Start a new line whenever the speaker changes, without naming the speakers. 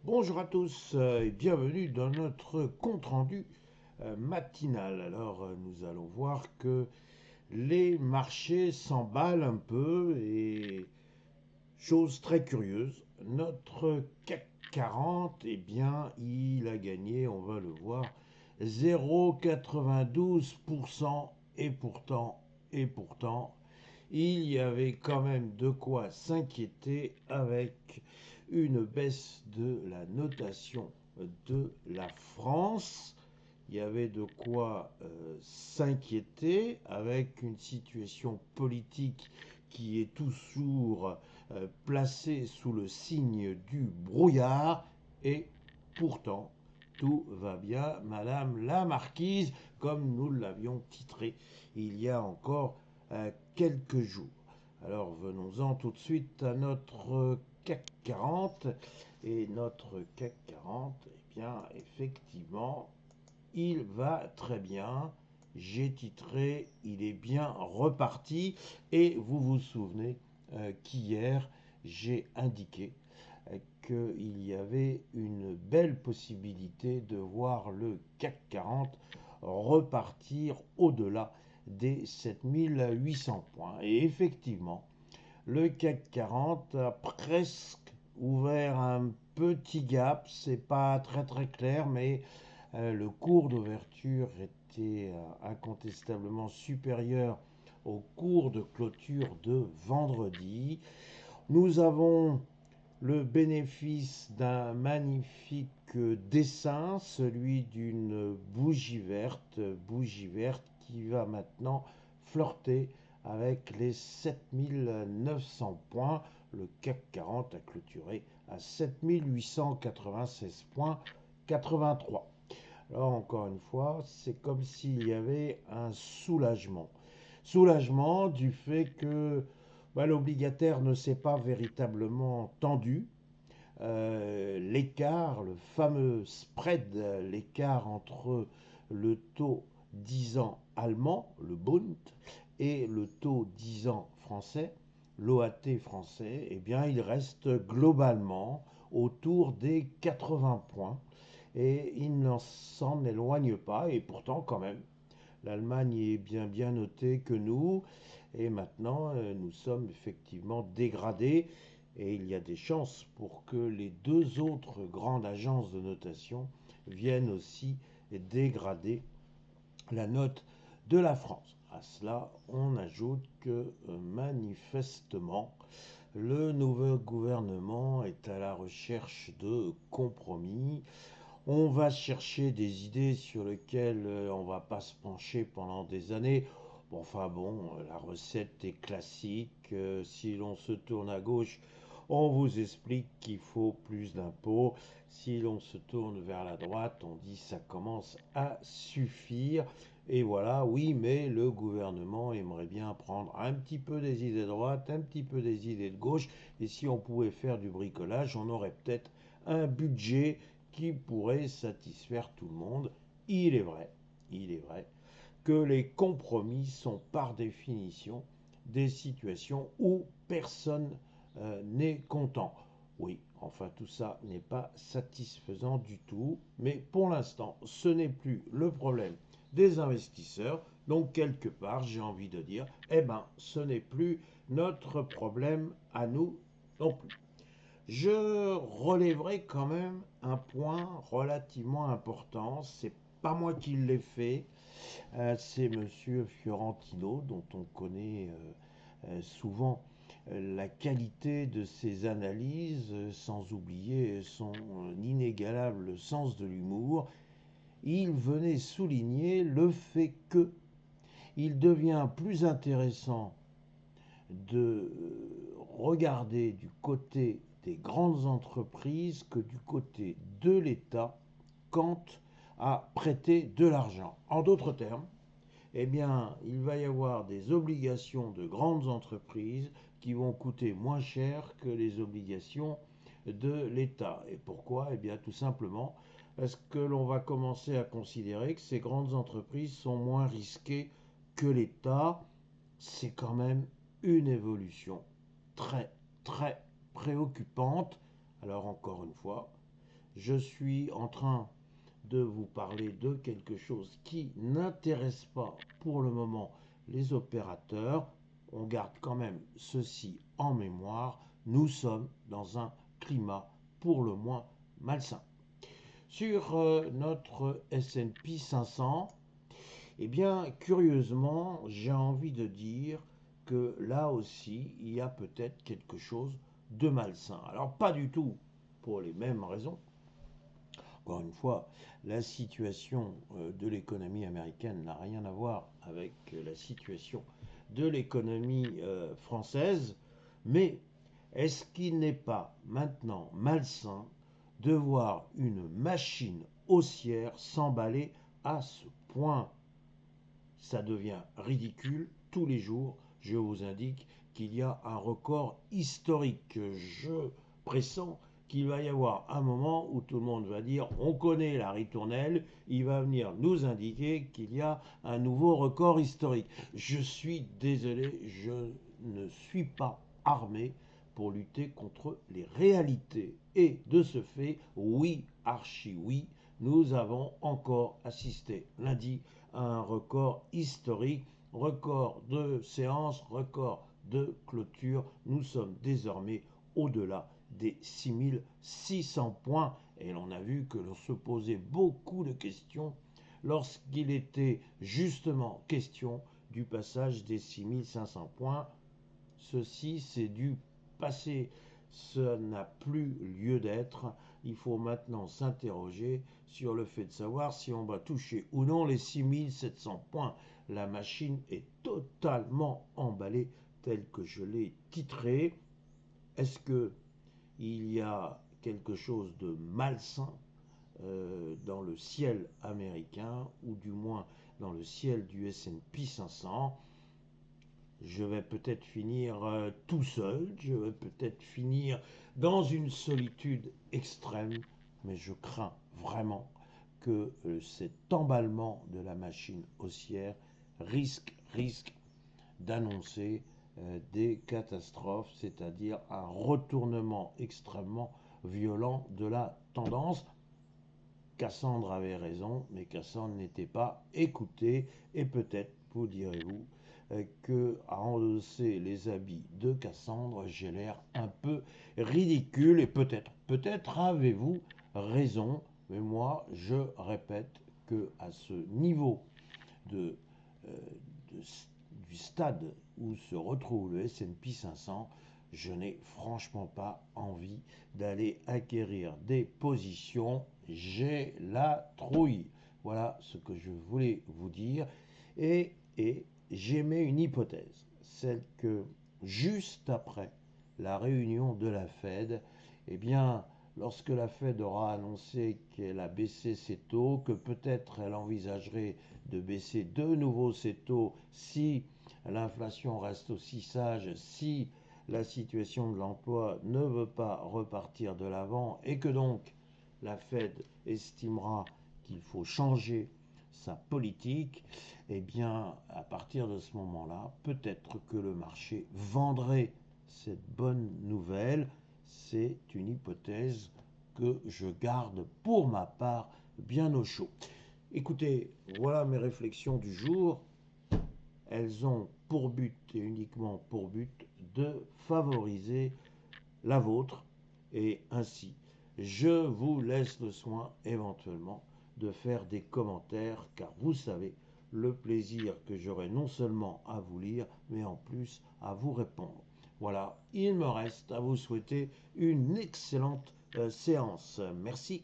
Bonjour à tous et bienvenue dans notre compte-rendu matinal. Alors nous allons voir que les marchés s'emballent un peu et chose très curieuse, notre CAC 40, eh bien il a gagné, on va le voir, 0,92% et pourtant il y avait quand même de quoi s'inquiéter avec une baisse de la notation de la France. Il y avait de quoi s'inquiéter avec une situation politique qui est toujours placée sous le signe du brouillard et pourtant tout va bien, Madame la Marquise, comme nous l'avions titré il y a encore quelques jours. Alors venons-en tout de suite à notre CAC 40. Et notre CAC 40, eh bien effectivement, il va très bien. J'ai titré, il est bien reparti. Et vous vous souvenez qu'hier, j'ai indiqué qu'il y avait une belle possibilité de voir le CAC 40 repartir au-delà des 7800 points. Et effectivement, le CAC 40 a presque ouvert un petit gap, c'est pas très très clair, mais le cours d'ouverture était incontestablement supérieur au cours de clôture de vendredi. Nous avons le bénéfice d'un magnifique dessin, celui d'une bougie verte qui va maintenant flirter avec les 7900 points. Le CAC 40 a clôturé à 7896 points 83. Alors encore une fois, c'est comme s'il y avait un soulagement. Soulagement du fait que l'obligataire ne s'est pas véritablement tendu. L'écart, le fameux spread, l'écart entre le taux 10 ans allemand, le Bund, et le taux 10 ans français, l'OAT français, eh bien, il reste globalement autour des 80 points et il ne s'en éloigne pas. Et pourtant, quand même, l'Allemagne est bien notée que nous. Et maintenant, nous sommes effectivement dégradés. Et il y a des chances pour que les deux autres grandes agences de notation viennent aussi dégrader la note de la France. À cela, on ajoute que manifestement, le nouveau gouvernement est à la recherche de compromis. On va chercher des idées sur lesquelles on va pas se pencher pendant des années. Bon, enfin bon, la recette est classique. Si l'on se tourne à gauche, on vous explique qu'il faut plus d'impôts. Si l'on se tourne vers la droite, on dit ça commence à suffire. Et voilà, oui, mais le gouvernement aimerait bien prendre un petit peu des idées de droite, un petit peu des idées de gauche. Et si on pouvait faire du bricolage, on aurait peut-être un budget qui pourrait satisfaire tout le monde. Il est vrai que les compromis sont par définition des situations où personne n'est content. Oui, enfin tout ça n'est pas satisfaisant du tout, mais pour l'instant, ce n'est plus le problème des investisseurs. Donc quelque part, j'ai envie de dire, eh ben, ce n'est plus notre problème à nous non plus. Je relèverai quand même un point relativement important. C'est pas moi qui l'ai fait, c'est Monsieur Fiorentino, dont on connaît souvent la qualité de ses analyses, sans oublier son inégalable sens de l'humour. Il venait souligner le fait que il devient plus intéressant de regarder du côté des grandes entreprises que du côté de l'État quant à prêter de l'argent. En d'autres termes, eh bien, il va y avoir des obligations de grandes entreprises qui vont coûter moins cher que les obligations de l'État. Et pourquoi? Eh bien, tout simplement parce que l'on va commencer à considérer que ces grandes entreprises sont moins risquées que l'État. C'est quand même une évolution très, très préoccupante. Alors, encore une fois, je suis en train de vous parler de quelque chose qui n'intéresse pas pour le moment les opérateurs. On garde quand même ceci en mémoire. Nous sommes dans un climat pour le moins malsain. Sur notre S&P 500, eh bien, curieusement, j'ai envie de dire que là aussi, il y a peut-être quelque chose de malsain. Alors, pas du tout pour les mêmes raisons. Encore une fois, la situation de l'économie américaine n'a rien à voir avec la situation de l'économie française, mais est-ce qu'il n'est pas maintenant malsain de voir une machine haussière s'emballer à ce point? Ça devient ridicule. Tous les jours, je vous indique qu'il y a un record historique. Je pressens qu'il va y avoir un moment où tout le monde va dire on connaît la ritournelle, il va venir nous indiquer qu'il y a un nouveau record historique. Je suis désolé, je ne suis pas armé pour lutter contre les réalités. Et de ce fait, oui, archi oui, nous avons encore assisté lundi à un record historique, record de séance, record de clôture. Nous sommes désormais au-delà des 6600 points et l'on a vu que l'on se posait beaucoup de questions lorsqu'il était justement question du passage des 6500 points. Ceci, c'est du passé. Ça n'a plus lieu d'être. Il faut maintenant s'interroger sur le fait de savoir si on va toucher ou non les 6700 points. La machine est totalement emballée telle que je l'ai titré. Est-ce qu'il y a quelque chose de malsain dans le ciel américain ou du moins dans le ciel du S&P 500? Je vais peut-être finir tout seul, je vais peut-être finir dans une solitude extrême, mais je crains vraiment que cet emballement de la machine haussière risque d'annoncer des catastrophes, c'est-à-dire un retournement extrêmement violent de la tendance. Cassandre avait raison, mais Cassandre n'était pas écouté, et peut-être vous direz-vous que à endosser les habits de Cassandre, j'ai l'air un peu ridicule, et peut-être avez-vous raison, mais moi je répète que à ce niveau de, euh, de, du stade où se retrouve le S&P 500, je n'ai franchement pas envie d'aller acquérir des positions. J'ai la trouille. Voilà ce que je voulais vous dire. Et j'émets une hypothèse, celle que juste après la réunion de la Fed, eh bien, lorsque la Fed aura annoncé qu'elle a baissé ses taux, que peut-être elle envisagerait de baisser de nouveau ses taux si l'inflation reste aussi sage, si la situation de l'emploi ne veut pas repartir de l'avant et que donc la Fed estimera qu'il faut changer sa politique, eh bien, à partir de ce moment-là, peut-être que le marché vendrait cette bonne nouvelle. C'est une hypothèse que je garde pour ma part bien au chaud. Écoutez, voilà mes réflexions du jour. Elles ont pour but et uniquement pour but de favoriser la vôtre et ainsi je vous laisse le soin éventuellement de faire des commentaires car vous savez le plaisir que j'aurai non seulement à vous lire mais en plus à vous répondre. Voilà, il me reste à vous souhaiter une excellente séance. Merci.